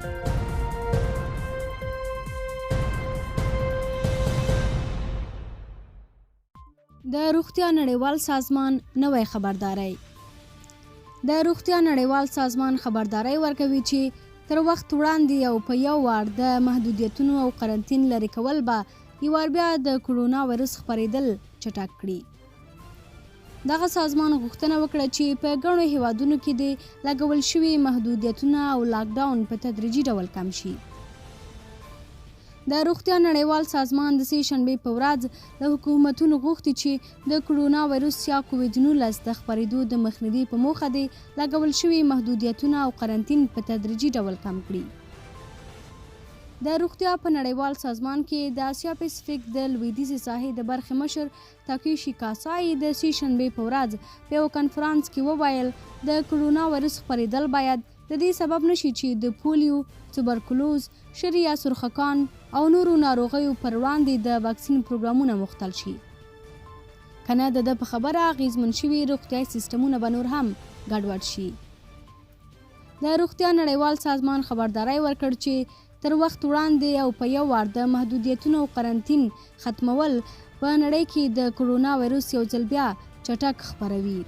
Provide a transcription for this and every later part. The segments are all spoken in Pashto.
د روغتیا نړیوال سازمان نوی خبرداری. د روغتیا نړیوال سازمان خبرداری ورکوي چې تر وخت وړاندې او په یو وار د محدودیتونو او قرنطین لرې کول به یو وار بیا د کرونا وایرس خپرېدل چټک کړي. دغه سازمان غوښتنه وکړه چې په ګڼو هیوادونو کې د لګول شوي محدودیتونه او لاکډاون په تدریجي ډول کم شي. د روغتیا نړیوال سازمان د سې شنبې په ورځ له حکومتونو غوښتي چې د کرونا وایرس یا کوویډ-19 د خپرېدو د مخنیوي په موخه د لګول شوي محدودیتونه او قرنطین په تدریجي ډول کم کړي. د روغتیا په نړیوال سازمان کې د اسیا پیسفیک د لویدیځې ساحې د برخې مشر تاکیشي کاسای د سې شنبې په ورځ په یو کنفرانس کې وویل د کرونا وایرس خپرېدل باید د دې سبب نشي چې د پولیو، توبرکلوز، شری یا سرخکان او نورو ناروغیو پر وړاندې د واکسین پروګرامونه مختل شي. کنه د په خبره اغیزمن شوي روغتیايي سیستمونه به نور هم ګډوډ شي. د روغتیا نړیوال سازمان خبرداری ورکړ چې تر وخت وړاندې او په یو وار د محدودیتونو او قرنطین ختمول په نړۍ کې د کرونا وایرس یو ځل بیا چټک خپروي.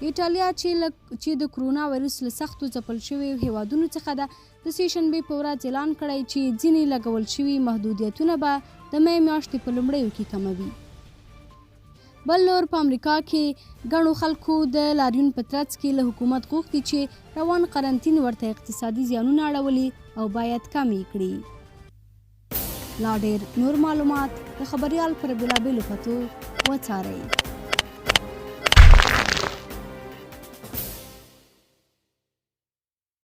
ایټالیا چې د کرونا وایرس له سختو ځپل شویو هیوادونو څخه ده، د سې شنبې په ورځ اعلان کړی چې ځینې لګول شوي محدودیتونه به د مې میاشتې په لومړیو کې کموي. بل نور په امریکا کې ګڼو خلکو د لاریون په ترڅ کې له حکومت غوښتي چې روان قرنطین ورته اقتصادي زیانونه اړولي او باید کم یې کړي. لا ډېر نور معلومات د خبریال پر بېلابېلو پتو وڅارئ.